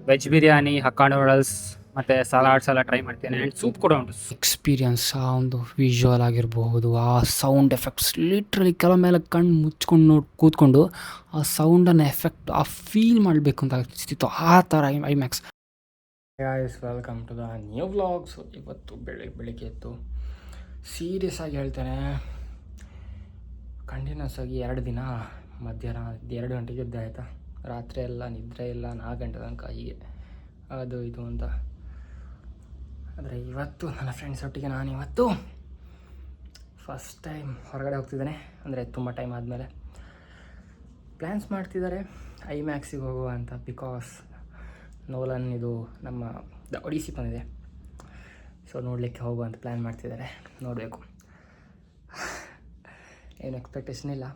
Veg biryani, hakka noodles ಮತ್ತು salads ಎಲ್ಲ try ಮಾಡ್ತೀನಿ. ಆ್ಯಂಡ್ ಸೂಪ್ ಕೂಡ ಉಂಟು. ಎಕ್ಸ್ಪೀರಿಯನ್ಸ್, ಆ ಒಂದು ವಿಜುವಲ್ ಆಗಿರಬಹುದು, ಆ ಸೌಂಡ್ ಎಫೆಕ್ಟ್ಸ್, ಲಿಟ್ರಲಿ ಕೆಲವು ಮೇಲೆ ಕಣ್ಣು ಮುಚ್ಕೊಂಡು ಕೂತ್ಕೊಂಡು ಆ ಸೌಂಡನ್ನು ಎಫೆಕ್ಟ್ ಆ ಫೀಲ್ ಮಾಡಬೇಕು ಅಂತ ಅನಿಸ್ತಿತ್ತು. ಆ ಥರ IMAX. Guys, welcome to the new vlog. So ಇವತ್ತು ಬೆಳಿಗ್ಗೆ ಎದ್ದು ಸೀರಿಯಸ್ ಆಗಿ ಹೇಳ್ತೇನೆ, ಕಂಟಿನ್ಯೂಸ್ ಆಗಿ 2 ದಿನ ಮಧ್ಯಾಹ್ನ 2 ಗಂಟೆಗೆ ಎದ್ದೆ ಆಯಿತಾ. ರಾತ್ರಿ ಎಲ್ಲ ನಿದ್ರೆ ಇಲ್ಲ, 4 ಗಂಟೆ ತನಕ ಹೀಗೆ ಅದು ಇದು ಅಂತ. ಆದರೆ ಇವತ್ತು ನನ್ನ ಫ್ರೆಂಡ್ಸ್ ಒಟ್ಟಿಗೆ ನಾನಿವತ್ತು ಫಸ್ಟ್ ಟೈಮ್ ಹೊರಗಡೆ ಹೋಗ್ತಿದ್ದೇನೆ. ಅಂದರೆ ತುಂಬ ಟೈಮ್ ಆದಮೇಲೆ ಪ್ಲ್ಯಾನ್ಸ್ ಮಾಡ್ತಿದ್ದಾರೆ ಐಮ್ಯಾಕ್ಸಿಗೆ ಹೋಗುವ ಅಂತ. ಬಿಕಾಸ್ ನೋಲನ್ ಇದು ನಮ್ಮ ದ ಒಡಿಸಿ ಬಂದಿದೆ, ಸೊ ನೋಡಲಿಕ್ಕೆ ಹೋಗುವಂತ ಪ್ಲ್ಯಾನ್ ಮಾಡ್ತಿದ್ದಾರೆ. ನೋಡಬೇಕು, ಏನು ಎಕ್ಸ್ಪೆಕ್ಟೇಷನ್ ಇಲ್ಲ,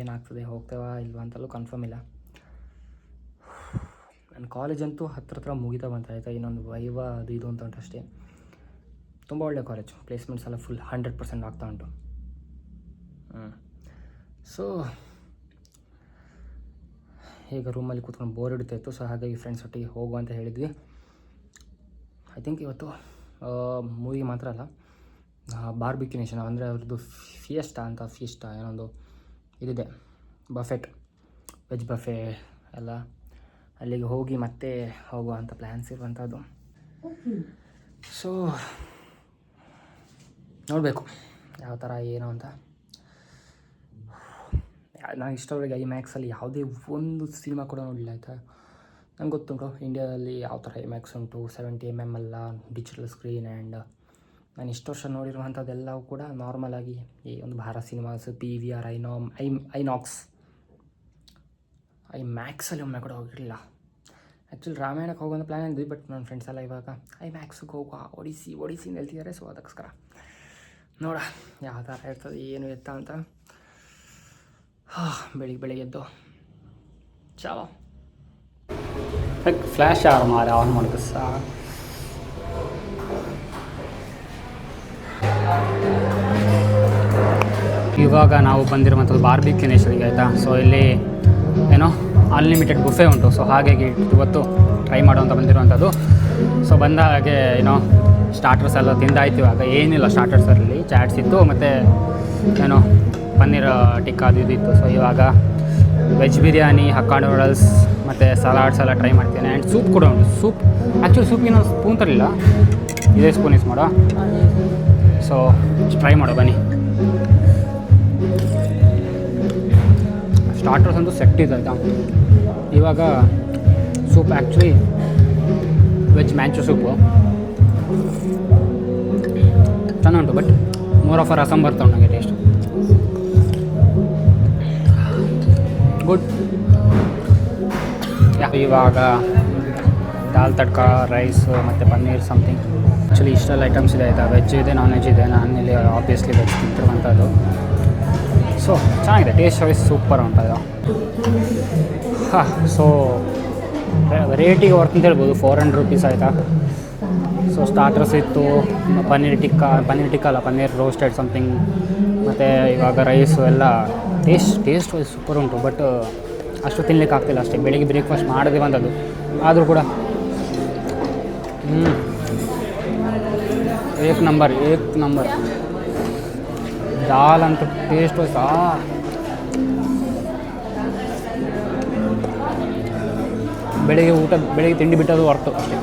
ಏನಾಗ್ತದೆ, ಹೋಗ್ತೇವಾ ಇಲ್ವಾ ಅಂತಲೂ ಕನ್ಫರ್ಮ್ ಇಲ್ಲ. ನನ್ನ ಕಾಲೇಜಂತೂ ಹತ್ರ ಮುಗಿತಾ ಬಂತಾಯಿತಾ. ಇನ್ನೊಂದು ವೈವ ಅದು ಇದು ಅಂತ ಉಂಟು ಅಷ್ಟೇ. ತುಂಬ ಒಳ್ಳೆ ಕಾಲೇಜು, ಪ್ಲೇಸ್ಮೆಂಟ್ಸ್ ಎಲ್ಲ ಫುಲ್ 100% ಆಗ್ತಾ ಉಂಟು. ಸೊ ಈಗ ರೂಮಲ್ಲಿ ಕೂತ್ಕೊಂಡು ಬೋರ್ ಹಿಡಿತಾಯಿತ್ತು. ಸೊ ಹಾಗಾಗಿ ಫ್ರೆಂಡ್ಸ್ ಒಟ್ಟಿಗೆ ಹೋಗುವ ಅಂತ ಹೇಳಿದ್ವಿ. ಐ ಥಿಂಕ್ ಇವತ್ತು ಮೂವಿ ಮಾತ್ರ ಅಲ್ಲ, ಬಾರ್ಬಿಕ್ಯೂ ನೇಷನ್ ಅಂದರೆ ಅವ್ರದ್ದು ಫಿಯೆಸ್ಟಾ ಏನೊಂದು ಇದಿದೆ, ಬಫೆಟ್, ವೆಜ್ ಬಫೆ ಎಲ್ಲ, ಅಲ್ಲಿಗೆ ಹೋಗಿ ಮತ್ತೆ ಹೋಗುವ ಅಂತ ಪ್ಲ್ಯಾನ್ಸ್ ಇರುವಂಥದ್ದು. ಸೊ ನೋಡಬೇಕು ಯಾವ ಥರ ಏನು ಅಂತ. ನಾನು ಇಷ್ಟವರೆಗೆ ಐಮ್ಯಾಕ್ಸಲ್ಲಿ ಯಾವುದೇ ಒಂದು ಸಿನಿಮಾ ಕೂಡ ನೋಡಲಿಲ್ಲ ಆಯಿತಾ. ನಂಗೆ ಗೊತ್ತುಂಟು ಇಂಡಿಯಾದಲ್ಲಿ ಯಾವ ಥರ ಐಮ್ಯಾಕ್ಸ್ ಉಂಟು, 70mm ಎಲ್ಲ ಡಿಜಿಟಲ್ ಸ್ಕ್ರೀನ್. ಆ್ಯಂಡ್ ನಾನು ಇಷ್ಟು ವರ್ಷ ನೋಡಿರುವಂಥದ್ದೆಲ್ಲವೂ ಕೂಡ ನಾರ್ಮಲಾಗಿ ಈ ಒಂದು ಭಾರತ್ ಸಿನಿಮಾಸ್, PVR, ಐನಾಕ್ಸ್. ಐಮ್ಯಾಕ್ಸಲ್ಲಿ ಒಮ್ಮೆ ಕೂಡ ಹೋಗಿರಲಿಲ್ಲ. ಆ್ಯಕ್ಚುಲಿ ರಾಮಾಯಣಕ್ಕೆ ಹೋಗೋಂಥ ಪ್ಲ್ಯಾನ್ ಇದ್ವಿ, ಬಟ್ ನನ್ನ ಫ್ರೆಂಡ್ಸ್ ಎಲ್ಲ ಇವಾಗ ಐಮ್ಯಾಕ್ಸಿಗೆ ಹೋಗುವ ಒಡಿಸಿಂದ ಹೇಳ್ತಿದ್ದಾರೆ. ಸೊ ಅದಕ್ಕೋಸ್ಕರ ನೋಡ ಯಾವ ಥರ ಇರ್ತದೆ ಏನು ಎತ್ತ ಅಂತ. ಬೆಳಿಗ್ಗೆ ಎದ್ದು ಚಾವ ಫ್ಲ್ಯಾಶ್ ಆನ್ ಮಾಡೋದು ಸಾ. ಇವಾಗ ನಾವು ಬಂದಿರುವಂಥದ್ದು ಬಾರ್ಬಿಕ್ಯೂ ನೇಷನ್ಗೆ ಆಯಿತಾ. ಸೊ ಇಲ್ಲಿ ಏನೋ ಅನ್ಲಿಮಿಟೆಡ್ ಬುಫೆ ಉಂಟು. ಸೊ ಹಾಗಾಗಿ ಇವತ್ತು ಟ್ರೈ ಮಾಡುವಂತ ಬಂದಿರುವಂಥದ್ದು. ಸೊ ಬಂದ ಹಾಗೆ ಏನೋ ಸ್ಟಾರ್ಟರ್ಸ್ ಎಲ್ಲ ತಿಂದಾಯ್ತು. ಇವಾಗ ಏನಿಲ್ಲ ಸ್ಟಾರ್ಟರ್ಸಲ್ಲಿ, ಚಾಟ್ಸ್ ಇತ್ತು ಮತ್ತು ಏನೋ ಪನ್ನೀರ್ ಟಿಕ್ಕಾ ಅದು ಇದಿತ್ತು. ಸೊ ಇವಾಗ ವೆಜ್ ಬಿರಿಯಾನಿ, ಹಕ್ಕಾ ನೂಡಲ್ಸ್ ಮತ್ತು ಸಲಾಡ್ಸ್ ಎಲ್ಲ ಟ್ರೈ ಮಾಡ್ತೇನೆ. ಆ್ಯಂಡ್ ಸೂಪ್ ಕೂಡ ಉಂಟು. ಆ್ಯಕ್ಚುಲಿ ಸೂಪಿಗೆ ನಾವು ಸ್ಪೂನ್ ತರಲಿಲ್ಲ, ಇದೇ ಸ್ಪೂನ್ ಯೂಸ್ ಮಾಡೋ. ಸೊ ಟ್ರೈ ಮಾಡೋ ಬನ್ನಿ. ಸ್ಟಾರ್ಟರ್ಸ್ ಅಂತೂ ಸೆಟ್ ಇದೆ ಆಯಿತಾ. ಇವಾಗ soup actually veg manchow soup ಚೆನ್ನಾಗುಂಟು, but more of a rasam ಬರ್ತಾ ಉಂಟು ನನಗೆ ಟೇಸ್ಟ್. ಗುಡ್. ಇವಾಗ ದಾಲ್ ತಡ್ಕ, ರೈಸು ಮತ್ತು ಪನ್ನೀರ್ ಸಮಥಿಂಗ್. ಆ್ಯಕ್ಚುಲಿ ಇಷ್ಟೆಲ್ಲ ಐಟಮ್ಸ್ ಇದೆ ಆಯಿತಾ. ವೆಜ್ ಇದೆ, ನಾನ್ ವೆಜ್ ಇದೆ. ನಾನು ಇಲ್ಲಿ ಆಬ್ವಿಯಸ್ಲಿ ವೆಜ್ ತಿಂತಿರುವಂಥದ್ದು. ಸೊ ಚೆನ್ನಾಗಿದೆ, ಟೇಸ್ಟ್ ವೈಸ್ ಸೂಪರ್ ಉಂಟದು. ಸೊ ರೇಟಿಗೆ ವರ್ತ್ ಅಂತ ಹೇಳ್ಬೋದು. 400 ರೂಪೀಸ್ ಆಯಿತಾ. ಸೊ ಸ್ಟಾರ್ಟರ್ಸ್ ಇತ್ತು, ಪನ್ನೀರ್ ಟಿಕ್ಕಾ ಅಲ್ಲ, ಪನ್ನೀರ್ ರೋಸ್ಟೆಡ್ ಸಮಥಿಂಗ್, ಮತ್ತು ಇವಾಗ ರೈಸು ಎಲ್ಲ ಟೇಸ್ಟ್ ವೈಸ್ ಸೂಪರ್ ಉಂಟು. ಬಟ್ ಅಷ್ಟು ತಿನ್ಲಿಕ್ಕೆ ಆಗ್ತಿಲ್ಲ ಅಷ್ಟೇ. ಬೆಳಿಗ್ಗೆ ಬ್ರೇಕ್ಫಾಸ್ಟ್ ಮಾಡದೆ ಬಂದದ್ದು ಆದರೂ ಕೂಡ ಏಕ್ ನಂಬರ್. ದಾಲ್ ಅಂತ ಟೇಸ್ಟ್ ವೈಸ್ ಬೆಳಿಗ್ಗೆ ತಿಂಡಿ ಬಿಟ್ಟದು ಹೊರತು ಅಷ್ಟೇ.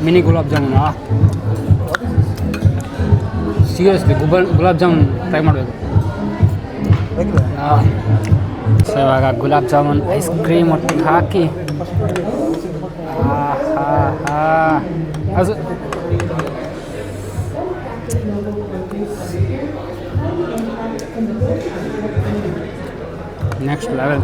Mini gulab jamun, seriously gulab jamun try ಮಾಡಬೇಕು. ಸೊ ಇವಾಗ ಗುಲಾಬ್ ಜಾಮೂನ್ ಐಸ್ ಕ್ರೀಮ್ ಒಟ್ಟಿಗೆ ಹಾಕಿ ಅದು ನೆಕ್ಸ್ಟ್ ಲೆವೆಲ್.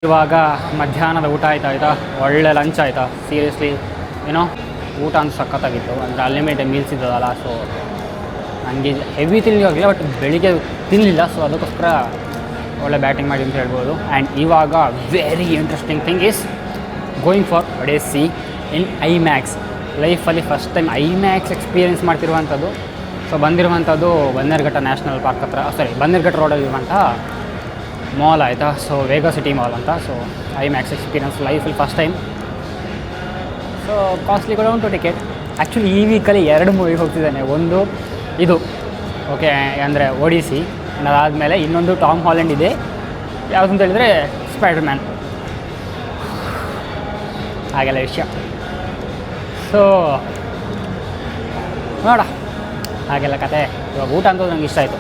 ಇವಾಗ ಮಧ್ಯಾಹ್ನದ ಊಟ ಆಯಿತಾ. ಒಳ್ಳೆ ಲಂಚ್ ಆಯಿತಾ. ಸೀರಿಯಸ್ಲಿ ಏನೋ ಊಟ ಅಂತ ಸಖತ್ತಾಗಿತ್ತು. ಅಂದರೆ ಅನ್ಲಿಮಿಟೆಡ್ ಮೀಲ್ಸ್ ಇದ್ದದಲ್ಲ. ಸೊ ನನಗೆ ಹೆವಿ ತಿನ್ನಲಿಕ್ಕಾಗಲಿಲ್ಲ, ಬಟ್ ಬೆಳಿಗ್ಗೆ ತಿನ್ನಲಿಲ್ಲ. ಸೊ ಅದಕ್ಕೋಸ್ಕರ ಒಳ್ಳೆ ಬ್ಯಾಟಿಂಗ್ ಮಾಡಿ ಅಂತ ಹೇಳ್ಬೋದು. ಆ್ಯಂಡ್ ಇವಾಗ very interesting thing is going for Odyssey in IMAX. ಲೈಫಲ್ಲಿ ಫಸ್ಟ್ ಟೈಮ್ ಐಮ್ಯಾಕ್ಸ್ ಎಕ್ಸ್ಪೀರಿಯೆನ್ಸ್ ಮಾಡ್ತಿರುವಂಥದ್ದು. ಸೊ ಬಂದಿರುವಂಥದ್ದು ಬನ್ನೇರುಘಟ್ಟ ನ್ಯಾಷನಲ್ ಪಾರ್ಕ್ ಹತ್ರ, ಬನ್ನೇರುಘಟ್ಟ ರೋಡಲ್ಲಿರುವಂಥ ಮಾಲ್ ಆಯಿತಾ. ಸೊ ವೇಗಾ ಸಿಟಿ ಮಾಲ್ ಅಂತ. ಸೊ ಐಮ್ಯಾಕ್ಸ್ ಎಕ್ಸ್ಪೀರಿಯನ್ಸ್ ಲೈಫಲ್ಲಿ ಫಸ್ಟ್ ಟೈಮ್. ಸೊ ಕಾಸ್ಟ್ಲಿ ಕೂಡ ಉಂಟು ಟಿಕೆಟ್. ಆ್ಯಕ್ಚುಲಿ ಈ ವೀಕಲ್ಲಿ 2 ಮೂವಿಗೆ ಹೋಗ್ತಿದ್ದಾನೆ. ಒಂದು ಇದು ಓಕೆ ಅಂದರೆ ಒಡಿಸಿ, ಅದಾದಮೇಲೆ ಇನ್ನೊಂದು ಟಾಮ್ ಹಾಲೆಂಡ್ ಇದೆ, ಯಾವುದು ಅಂತ ಹೇಳಿದರೆ ಸ್ಪೈಡರ್-ಮ್ಯಾನ್. ಹಾಗೆಲ್ಲ ವಿಷಯ. ಸೊ ನೋಡ ಹಾಗೆಲ್ಲ ಕತೆ. ಇವಾಗ ಊಟ ಅಂತೂ ನಂಗೆ ಇಷ್ಟ ಆಯಿತು.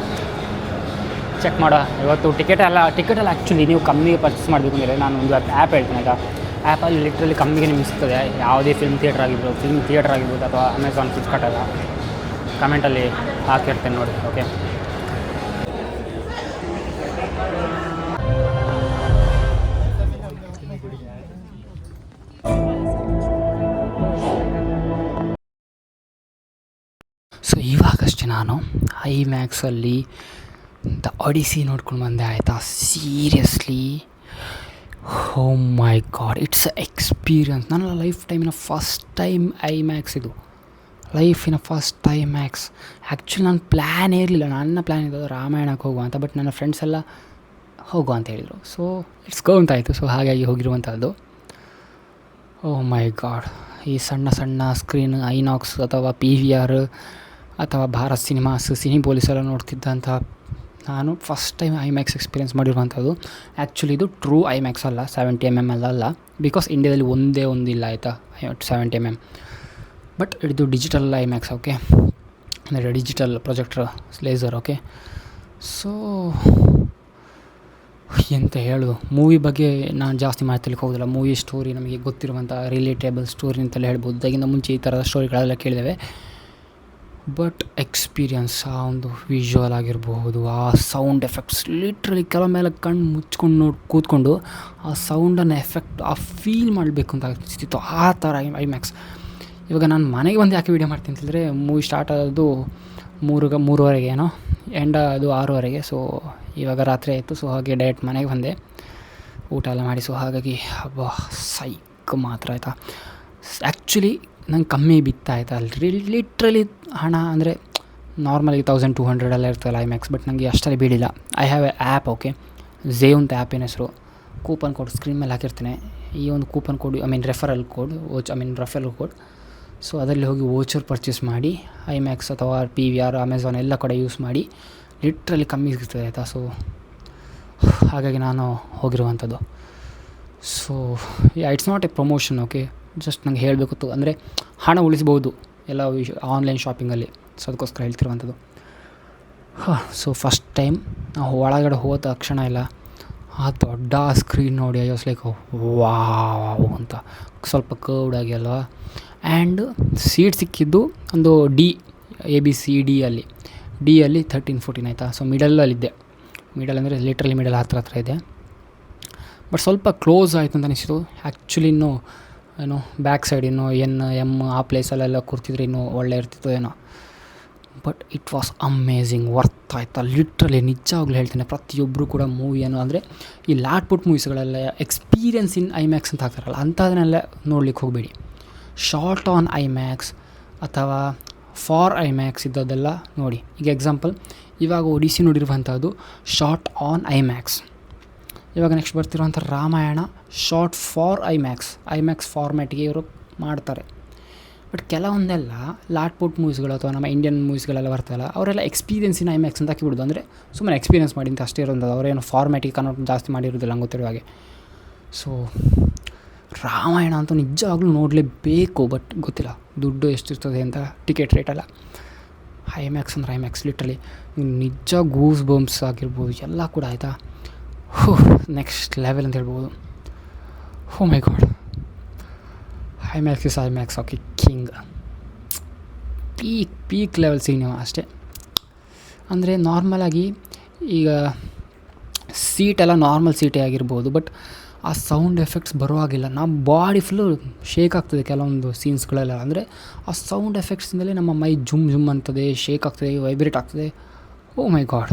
ಚೆಕ್ ಮಾಡೋ ಇವತ್ತು ಟಿಕೆಟೆಲ್ಲ ಆ್ಯಕ್ಚುಲಿ ನೀವು ಕಮ್ಮಿಗೆ ಪರ್ಚೇಸ್ ಮಾಡಬೇಕು ಅಂದರೆ ನಾನು ಒಂದು ಆ್ಯಪ್ ಹೇಳ್ತೀನಿ. ಈಗ ಆ್ಯಪಲ್ಲಿ ಲಿಟ್ರಲಿ ಕಮ್ಮಿಗೆ ನಿಮ್ಗೆ ಸಿಗ್ತದೆ. ಯಾವುದೇ ಫಿಲ್ಮ್ ಥಿಯೇಟ್ರ್ ಆಗಿರ್ಬೋದು ಅಥವಾ ಅಮೆಝಾನ್, ಫ್ಲಿಪ್ಕಾರ್ಟ್ ಎಲ್ಲ ಕಮೆಂಟಲ್ಲಿ ಹಾಕಿರ್ತೇನೆ ನೋಡಿ. ಓಕೆ, ಸೊ ಇವಾಗಷ್ಟೇ ನಾನು ಐಮ್ಯಾಕ್ಸಲ್ಲಿ ದ ಒಡಿಸಿ ನೋಡ್ಕೊಂಡು ಬಂದೆ ಆಯಿತಾ. Seriously oh my god, it's a experience. ನನ್ನ ಲೈಫ್ ಟೈಮಿನ ಫಸ್ಟ್ ಟೈಮ್ ಐಮ್ಯಾಕ್ಸ್ ಇದು. ಫಸ್ಟ್ ಐಮ್ಯಾಕ್ಸ್. ಆ್ಯಕ್ಚುಲಿ ನನ್ನ ಪ್ಲ್ಯಾನೇ ಇರಲಿಲ್ಲ. ನನ್ನ ಪ್ಲ್ಯಾನ್ ಇರೋದು ರಾಮಾಯಣಕ್ಕೆ ಹೋಗುವ ಅಂತ, ಬಟ್ ನನ್ನ ಫ್ರೆಂಡ್ಸ್ ಎಲ್ಲ ಹೋಗುವ ಅಂತ ಹೇಳಿದರು. ಸೊ ಇಟ್ಸ್ ಗೋ ಅಂತಾಯಿತು. ಸೊ ಹಾಗಾಗಿ ಹೋಗಿರುವಂಥದ್ದು. ಓ ಮೈ ಗಾಡ್, ಈ ಸಣ್ಣ ಸಣ್ಣ ಸ್ಕ್ರೀನ್ ಐನಾಕ್ಸ್ ಅಥವಾ PVR ಅಥವಾ ಭಾರತ್ ಸಿನಿಮಾಸ್, ಸಿನಿಪೋಲಿಸ್ ಎಲ್ಲ ನೋಡ್ತಿದ್ದಂಥ ನಾನು ಫಸ್ಟ್ ಟೈಮ್ ಐಮ್ಯಾಕ್ಸ್ ಎಕ್ಸ್ಪೀರಿಯೆನ್ಸ್ ಮಾಡಿರುವಂಥದ್ದು. ಆ್ಯಕ್ಚುಲಿ ಇದು ಟ್ರೂ ಐಮ್ಯಾಕ್ಸ್ ಅಲ್ಲ, 70mm ಅಲ್ಲ. ಬಿಕಾಸ್ ಇಂಡಿಯಾದಲ್ಲಿ ಒಂದೇ ಒಂದಿಲ್ಲ ಆಯಿತಾ 70mm. ಬಟ್ ಇದು ಡಿಜಿಟಲ್ ಐಮ್ಯಾಕ್ಸ್. ಓಕೆ, ಅಂದರೆ digital projector laser. Okay, so ಎಂತ ಹೇಳೋದು, ಮೂವಿ ಬಗ್ಗೆ ನಾನು ಜಾಸ್ತಿ ಮಾತಾಡ್ಲಿಕ್ಕೆ ಹೋಗೋದಿಲ್ಲ. ಮೂವಿ ಸ್ಟೋರಿ ನಮಗೆ ಗೊತ್ತಿರುವಂಥ ರಿಲೇಟೇಬಲ್ ಸ್ಟೋರಿ ಅಂತೆಲ್ಲ ಹೇಳ್ಬೋದು. ಅದಕ್ಕಿಂತ ಮುಂಚೆ ಈ ಥರದ ಸ್ಟೋರಿಗಳೆಲ್ಲ ಕೇಳಿದ್ದೇವೆ. ಬಟ್ ಎಕ್ಸ್ಪೀರಿಯನ್ಸ್, ಆ ಒಂದು ವಿಜುವಲ್ ಆಗಿರಬಹುದು, ಆ ಸೌಂಡ್ ಎಫೆಕ್ಟ್ಸ್, ಲಿಟ್ರಲಿ ಕೆಲವು ಮೇಲೆ ಕಣ್ಣು ಮುಚ್ಕೊಂಡು ಕೂತ್ಕೊಂಡು ಆ ಸೌಂಡನ್ನು ಎಫೆಕ್ಟ್ ಆ ಫೀಲ್ ಮಾಡಬೇಕು ಅಂತ ಅನಿಸ್ತಿತ್ತು. ಆ ಥರ ಐಮ್ಯಾಕ್ಸ್. ಇವಾಗ ನಾನು ಮನೆಗೆ ಬಂದು ಯಾಕೆ ವೀಡಿಯೋ ಮಾಡ್ತೀನಿ ಅಂತಂದರೆ, ಮೂವಿ ಸ್ಟಾರ್ಟ್ ಆಗೋದು 3:30 ಏನೋ, ಎಂಡ್ ಅದು 6:30. ಸೊ ಇವಾಗ ರಾತ್ರಿ ಆಯಿತು. ಸೊ ಹಾಗೆ ಡೈರೆಕ್ಟ್ ಮನೆಗೆ ಬಂದೆ, ಊಟ ಎಲ್ಲ ಮಾಡಿ. ಸೊ ಹಾಗಾಗಿ ಹಬ್ಬ ಸೈಕ್ ಮಾತ್ರ ಆಯಿತಾ. ಆ್ಯಕ್ಚುಲಿ ನಂಗೆ ಕಮ್ಮಿ ಬಿತ್ತು ಆಯಿತಾ. ಲಿಟ್ರಲಿ ಹಣ ಅಂದರೆ ನಾರ್ಮಲಿ 1200 ಎಲ್ಲ ಇರ್ತಲ್ಲ ಐಮ್ಯಾಕ್ಸ್. ಬಟ್ ನನಗೆ ಅಷ್ಟರಲ್ಲಿ ಬೀಳಿಲ್ಲ. I have a app. Okay, Zave ಅಂತ ಆ್ಯಪಿನ ಹೆಸರು. ಕೂಪನ್ ಕೋಡ್ ಸ್ಕ್ರೀನ್ ಮೇಲೆ ಹಾಕಿರ್ತೇನೆ. ಈ ಒಂದು coupon code referral code. So ಅದರಲ್ಲಿ ಹೋಗಿ ವೋಚರ್ ಪರ್ಚೇಸ್ ಮಾಡಿ ಐಮ್ಯಾಕ್ಸ್ ಅಥವಾ PVR, ಅಮೆಝಾನ್ ಎಲ್ಲ ಕಡೆ ಯೂಸ್ ಮಾಡಿ ಲಿಟ್ರಲಿ ಕಮ್ಮಿ ಸಿಗ್ತದೆ ಆಯಿತಾ. ಸೊ ಹಾಗಾಗಿ ನಾನು ಹೋಗಿರುವಂಥದ್ದು. So it's not a promotion. Okay, just ನಂಗೆ ಹೇಳಬೇಕಿತ್ತು. ಅಂದರೆ ಹಣ ಉಳಿಸ್ಬೋದು ಎಲ್ಲ ಆನ್ಲೈನ್ ಶಾಪಿಂಗಲ್ಲಿ. ಸೊ ಅದಕ್ಕೋಸ್ಕರ ಹೇಳ್ತಿರುವಂಥದ್ದು. ಸೊ ಫಸ್ಟ್ ಟೈಮ್ ನಾವು ಒಳಗಡೆ ಹೋದ ತಕ್ಷಣ ಇಲ್ಲ ಆ ದೊಡ್ಡ ಸ್ಕ್ರೀನ್ ನೋಡಿ ಐ ವಾಸ್ ಲೈಕ್ ವಾವ್ ಅಂತ. ಸ್ವಲ್ಪ ಕರ್ವ್ಡಾಗಿ ಅಲ್ವಾ. ಆ್ಯಂಡ್ ಸೀಟ್ ಸಿಕ್ಕಿದ್ದು ಒಂದು ABCD ಅಲ್ಲಿ 13-14 ಆಯಿತಾ. ಸೊ ಮಿಡಲಲ್ಲಿದ್ದೆ. ಮಿಡಲ್ ಅಂದರೆ ಲಿಟ್ರಲಿ ಮಿಡಲ್ ಹತ್ರ ಇದೆ. ಬಟ್ ಸ್ವಲ್ಪ ಕ್ಲೋಸ್ ಆಯಿತು ಅಂತ ಅನಿಸಿತು. ಆ್ಯಕ್ಚುಲಿ ಇನ್ನೂ ಬ್ಯಾಕ್ ಸೈಡ್ N-M ಆ ಪ್ಲೇಸಲ್ಲೆಲ್ಲ ಕೂರ್ತಿದ್ರೆ ಇನ್ನೂ ಒಳ್ಳೆ ಇರ್ತಿತ್ತು ಏನೋ. But it was amazing, worth ಆಯಿತಾ. ಲಿಟ್ರಲಿ ನಿಜವಾಗ್ಲೂ ಹೇಳ್ತೇನೆ, ಪ್ರತಿಯೊಬ್ಬರು ಕೂಡ ಮೂವಿಯನ್ನು ಅಂದರೆ ಈ ಲಾಟ್ಪುಟ್ ಮೂವೀಸ್ಗಳೆಲ್ಲ ಎಕ್ಸ್ಪೀರಿಯನ್ಸ್ ಇನ್ ಐಮ್ಯಾಕ್ಸ್ ಅಂತ ಹಾಕ್ತಾರಲ್ಲ, ಅಂಥದನ್ನೆಲ್ಲ ನೋಡ್ಲಿಕ್ಕೆ ಹೋಗಬೇಡಿ. ಶಾರ್ಟ್ ಆನ್ ಐಮ್ಯಾಕ್ಸ್ ಅಥವಾ ಫಾರ್ ಐಮ್ಯಾಕ್ಸ್ ಇದ್ದದೆಲ್ಲ ನೋಡಿ. ಈಗ ಎಕ್ಸಾಂಪಲ್ ಇವಾಗ ಒಡಿಸಿ ನೋಡಿರುವಂಥದ್ದು ಶಾರ್ಟ್ ಆನ್ ಐಮ್ಯಾಕ್ಸ್. ಇವಾಗ ನೆಕ್ಸ್ಟ್ ಬರ್ತಿರುವಂಥ ರಾಮಾಯಣ ಶಾರ್ಟ್ ಫಾರ್ ಐಮ್ಯಾಕ್ಸ್ ಫಾರ್ಮ್ಯಾಟಿಗೆ ಇವರು ಮಾಡ್ತಾರೆ. ಬಟ್ ಕೆಲವೊಂದೆಲ್ಲ ಲಾಟ್ಪುಟ್ ಮೂವೀಸ್ಗಳು ಅಥವಾ ನಮ್ಮ ಇಂಡಿಯನ್ ಮೂವೀಸ್ಗಳೆಲ್ಲ ಬರ್ತಾಯಿಲ್ಲ, ಅವರೆಲ್ಲ ಎಕ್ಸ್ಪೀರಿಯನ್ಸ್ ಇನ್ ಐಮ್ಯಾಕ್ಸ್ ಅಂತ ಹಾಕಿಬಿಡೋದು. ಅಂದರೆ ಸುಮ್ಮನೆ ಎಕ್ಸ್ಪೀರಿಯನ್ಸ್ ಮಾಡಿ ಅಂತ ಅಷ್ಟೇ ಇರೋದು. ಅವರೇನು ಫಾರ್ಮ್ಯಾಟಿಗೆ ಕನ್ವರ್ಟ್ ಜಾಸ್ತಿ ಮಾಡಿರೋದಿಲ್ಲ ಹಂಗೆ ಗೊತ್ತಿರೋ ಹಾಗೆ. ಸೊ ರಾಮಾಯಣ ಅಂತೂ ನಿಜವಾಗ್ಲೂ ನೋಡಲೇಬೇಕು. ಬಟ್ ಗೊತ್ತಿಲ್ಲ ದುಡ್ಡು ಎಷ್ಟಿರ್ತದೆ ಅಂತ, ಟಿಕೆಟ್ ರೇಟೆಲ್ಲ. ಐಮ್ಯಾಕ್ಸ್ ಅಂದರೆ ಐಮ್ಯಾಕ್ಸ್ ಲಿಟ್ರಲಿ ನಿಜ ಗೂಸ್ ಬಂಪ್ಸ್ ಆಗಿರ್ಬೋದು ಎಲ್ಲ ಕೂಡ ಆಯಿತಾ. ನೆಕ್ಸ್ಟ್ ಲೆವೆಲ್ ಅಂತ ಹೇಳ್ಬೋದು. Oh my god, IMAX okay king. Peak level cinema ಅಷ್ಟೇ. ಅಂದರೆ ನಾರ್ಮಲಾಗಿ ಈಗ ಸೀಟೆಲ್ಲ ನಾರ್ಮಲ್ ಸೀಟೇ ಆಗಿರ್ಬೋದು, ಬಟ್ ಆ ಸೌಂಡ್ ಎಫೆಕ್ಟ್ಸ್ ಬರುವಾಗಿಲ್ಲ. ನಮ್ಮ ಬಾಡಿ ಫುಲ್ಲು ಶೇಕ್ ಆಗ್ತದೆ ಕೆಲವೊಂದು ಸೀನ್ಸ್ಗಳೆಲ್ಲ. ಅಂದರೆ ಆ ಸೌಂಡ್ ಎಫೆಕ್ಟ್ಸಿಂದಲೇ ನಮ್ಮ ಮೈ ಜುಮ್ ಅಂತದೆ, ಶೇಕ್ ಆಗ್ತದೆ, ವೈಬ್ರೇಟ್ ಆಗ್ತದೆ. ಓ ಮೈ ಗಾಡ್,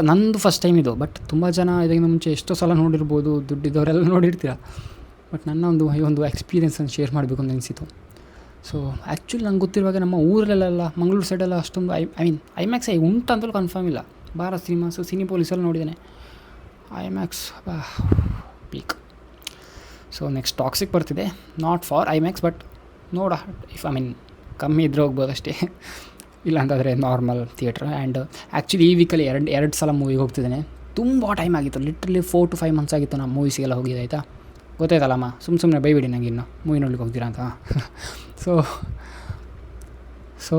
ನಂದು ಫಸ್ಟ್ ಟೈಮ್ ಇದು. ಬಟ್ ತುಂಬ ಜನ ಇದಕ್ಕಿಂತ ಮುಂಚೆ ಎಷ್ಟೋ ಸಲ ನೋಡಿರ್ಬೋದು, ದುಡ್ಡಿದ್ದವರೆಲ್ಲ ನೋಡಿರ್ತೀರ. ಬಟ್ ನನ್ನ ಒಂದು ಎಕ್ಸ್ಪೀರಿಯೆನ್ಸನ್ನು ಶೇರ್ ಮಾಡಬೇಕು ಅಂತ ಅನಿಸಿತು. ಸೊ ಆ್ಯಕ್ಚುಲಿ ನಂಗೆ ಗೊತ್ತಿರುವಾಗ ನಮ್ಮ ಊರಲ್ಲೆಲ್ಲ ಮಂಗಳೂರು ಸೈಡೆಲ್ಲ ಅಷ್ಟೊಂದು ಐ ಮೀನ್ ಐಮ್ಯಾಕ್ಸ್ ಉಂಟಂತಲೂ ಕನ್ಫರ್ಮ್ ಇಲ್ಲ. ಭಾರತ್ ಸಿನಿಮಾಸು ಸಿನಿಪೋಲಿಸಲ್ಲಿ ನೋಡಿದ್ದೇನೆ. ಐಮ್ಯಾಕ್ಸ್ ಪೀಕ್. ಸೊ ನೆಕ್ಸ್ಟ್ ಟಾಕ್ಸಿಕ್ ಬರ್ತಿದೆ, ನಾಟ್ ಫಾರ್ ಐಮ್ಯಾಕ್ಸ್ ಬಟ್ ನೋಡ ಇಫ್ ಕಮ್ಮಿ ಇದ್ರೆ ಹೋಗ್ಬೋದು ಅಷ್ಟೇ, ಇಲ್ಲಾಂತಂದರೆ ನಾರ್ಮಲ್ ಥಿಯೇಟ್ರ್. ಆ್ಯಂಡ್ ಆ್ಯಕ್ಚುಲಿ ಈ ವೀಕಲ್ಲಿ ಎರಡು ಸಲ ಮೂವಿಗೆ ಹೋಗ್ತಿದ್ದೇನೆ. ತುಂಬ ಟೈಮ್ ಆಗಿತ್ತು, ಲಿಟ್ರಲಿ 4 to 5 months ಆಗಿತ್ತು ನಾನು ಮೂವೀಸಿಗೆಲ್ಲ ಹೋಗಿದೆ, ಆಯಿತಾ. ಗೊತ್ತಾಯ್ತಲ್ಲಮ್ಮ, ಸುಮ್ಮನೆ ಬೈಬಿಡಿ ನಂಗೆ ಇನ್ನು ಮೂವಿ ನೋಡ್ಲಿಕ್ಕೆ ಹೋಗ್ತೀರಾ ಅಂತ. ಸೊ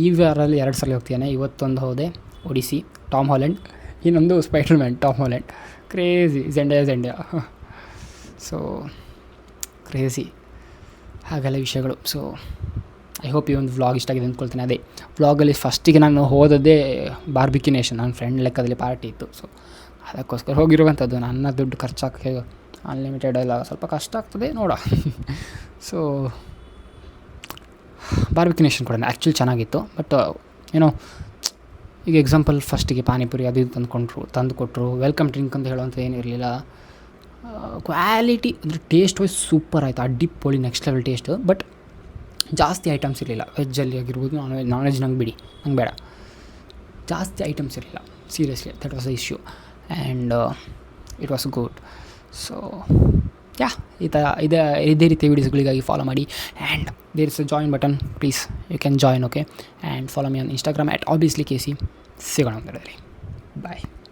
ಈ ವಾರಲ್ಲಿ 2 ಸಲ ಹೋಗ್ತಿದ್ದಾನೆ. ಇವತ್ತೊಂದು ಹೋದೆ ಒಡಿಸಿ, ಟಾಮ್ ಹಾಲೆಂಡ್, ಇನ್ನೊಂದು Spiderman Tom Holland. Crazy, Zendaya. So crazy ಹಾಗೆಲ್ಲ ವಿಷಯಗಳು. ಸೊ ಐ ಹೋಪ್ ಈ ಒಂದು ವ್ಲಾಗ್ ಇಷ್ಟ ಆಗಿದೆ ಅಂದ್ಕೊಳ್ತೀನಿ. ಅದೇ ವ್ಲಾಗಲ್ಲಿ ಫಸ್ಟಿಗೆ ನಾನು ಹೋದದ್ದೇ ಬಾರ್ಬಿಕ್ಯೂ ನೇಷನ್, ನನ್ನ ಫ್ರೆಂಡ್ ಲೆಕ್ಕದಲ್ಲಿ ಪಾರ್ಟಿ ಇತ್ತು. ಸೊ ಅದಕ್ಕೋಸ್ಕರ ಹೋಗಿರುವಂಥದ್ದು. ನನ್ನ ದುಡ್ಡು ಖರ್ಚಾಕಿ ಅನ್ಲಿಮಿಟೆಡ್ ಎಲ್ಲ ಸ್ವಲ್ಪ ಕಷ್ಟ ಆಗ್ತದೆ ನೋಡ. ಸೊ ಬಾರ್ಬಿಕ್ಯೂ ನೇಷನ್ ಕೂಡ ಆ್ಯಕ್ಚುಲಿ ಚೆನ್ನಾಗಿತ್ತು. ಬಟ್ ಏನೋ ಈಗ ಎಕ್ಸಾಂಪಲ್ ಫಸ್ಟಿಗೆ ಪಾನಿಪುರಿ ಅದು ಇದು ತಂದು ಕೊಟ್ಟರು. ವೆಲ್ಕಮ್ ಡ್ರಿಂಕ್ ಅಂತ ಹೇಳುವಂಥ ಏನಿರಲಿಲ್ಲ. ಕ್ವಾಲಿಟಿ ಅಂದರೆ ಟೇಸ್ಟ್ ವೈಸ್ ಸೂಪರ್ ಆಯಿತು, ಅಡ್ಡಿಪೊಳಿ, ನೆಕ್ಸ್ಟ್ ಲೆವೆಲ್ ಟೇಸ್ಟ್. ಬಟ್ ಜಾಸ್ತಿ ಐಟಮ್ಸ್ ಇರಲಿಲ್ಲ. ವೆಜ್ಜಲ್ಲಿ ಆಗಿರ್ಬೋದು, ನಾನ್ ವೆಜ್ ನಂಗೆ ಬಿಡಿ, ನಂಗೆ ಬೇಡ. ಜಾಸ್ತಿ ಐಟಮ್ಸ್ ಇರಲಿಲ್ಲ, seriously that was the issue. And it was good. So yeah, ಇದೇ ರೀತಿಯ ವೀಡಿಯೋಸ್ಗಳಿಗಾಗಿ ಫಾಲೋ ಮಾಡಿ. And there is a join button, please you can join, okay. And follow me on Instagram @obviously KC. ಸಿಗೋಣ ಒಂದರಲ್ಲಿ. ಬಾಯ್.